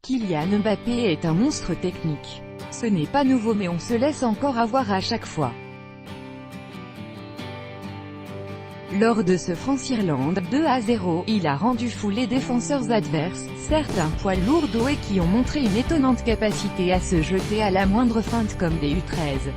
Kylian Mbappé est un monstre technique. Ce n'est pas nouveau mais on se laisse encore avoir à chaque fois. Lors de ce France-Irlande, 2-0, il a rendu fou les défenseurs adverses, certains poids lourds et qui ont montré une étonnante capacité à se jeter à la moindre feinte comme des U13.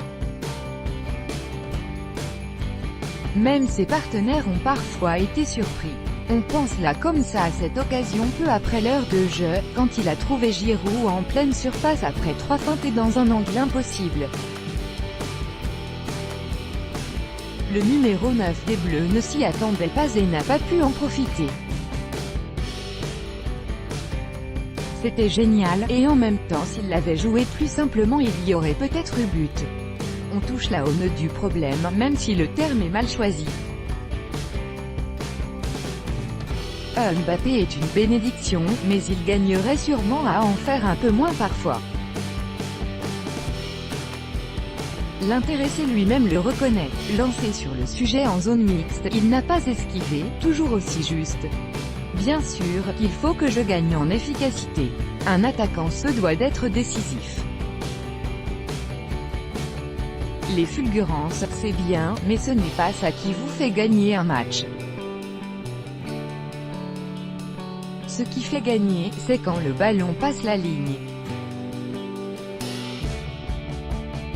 Même ses partenaires ont parfois été surpris. On pense là comme ça à cette occasion peu après l'heure de jeu, quand il a trouvé Giroud en pleine surface après 3 feintes et dans un angle impossible. Le numéro 9 des Bleus ne s'y attendait pas et n'a pas pu en profiter. C'était génial, et en même temps s'il l'avait joué plus simplement il y aurait peut-être eu but. On touche là au nœud du problème, même si le terme est mal choisi. Mbappé est une bénédiction, mais il gagnerait sûrement à en faire un peu moins parfois. L'intéressé lui-même le reconnaît. Lancé sur le sujet en zone mixte, il n'a pas esquivé, toujours aussi juste. Bien sûr, il faut que je gagne en efficacité. Un attaquant se doit d'être décisif. Les fulgurances, c'est bien, mais ce n'est pas ça qui vous fait gagner un match. Ce qui fait gagner, c'est quand le ballon passe la ligne.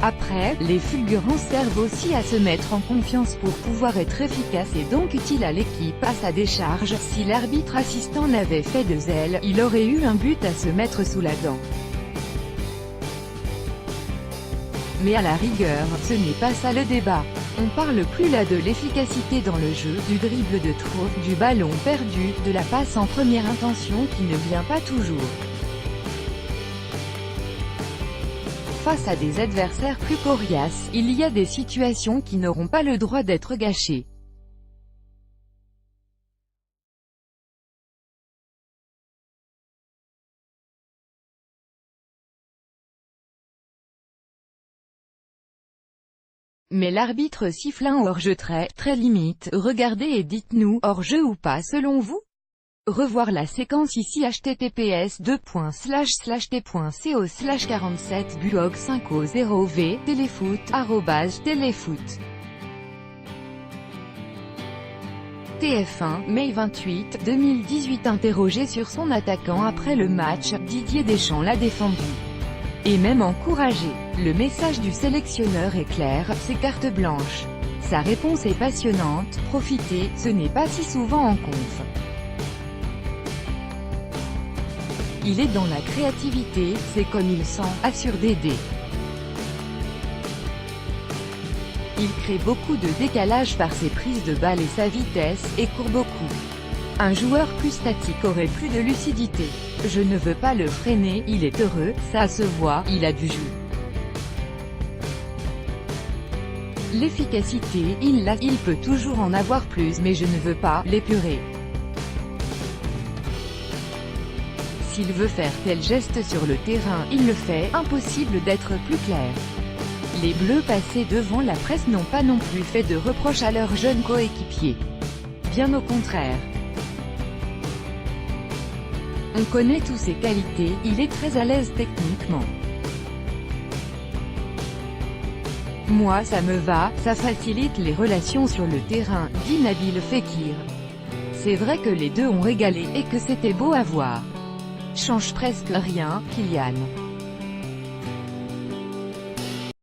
Après, les fulgurances servent aussi à se mettre en confiance pour pouvoir être efficace et donc utile à l'équipe, à sa décharge. Si l'arbitre assistant n'avait fait de zèle, il aurait eu un but à se mettre sous la dent. Mais à la rigueur, ce n'est pas ça le débat. On parle plus là de l'efficacité dans le jeu, du dribble de trop, du ballon perdu, de la passe en première intention qui ne vient pas toujours. Face à des adversaires plus coriaces, il y a des situations qui n'auront pas le droit d'être gâchées. Mais l'arbitre siffle un hors-jeu très limite. Regardez et dites-nous, hors-jeu ou pas selon vous? Revoir la séquence ici https://t.co/47bulog5o0v, téléfoot, @téléfoot. TF1, mai 28, 2018. Interrogé sur son attaquant après le match, Didier Deschamps l'a défendu. Et même encouragé. Le message du sélectionneur est clair, c'est carte blanche. Sa réponse est passionnante, profitez, ce n'est pas si souvent en conf. Il est dans la créativité, c'est comme il sent, assure Dédé. Il crée beaucoup de décalage par ses prises de balles et sa vitesse, et court beaucoup. Un joueur plus statique aurait plus de lucidité. Je ne veux pas le freiner, il est heureux, ça se voit, il a du jus. L'efficacité, il l'a, il peut toujours en avoir plus mais je ne veux pas l'épurer. S'il veut faire tel geste sur le terrain, il le fait, impossible d'être plus clair. Les Bleus passés devant la presse n'ont pas non plus fait de reproches à leurs jeunes coéquipiers. Bien au contraire. On connaît tous ses qualités, il est très à l'aise techniquement. Moi ça me va, ça facilite les relations sur le terrain, dit Nabil Fekir. C'est vrai que les deux ont régalé, et que c'était beau à voir. Change presque rien, Kylian.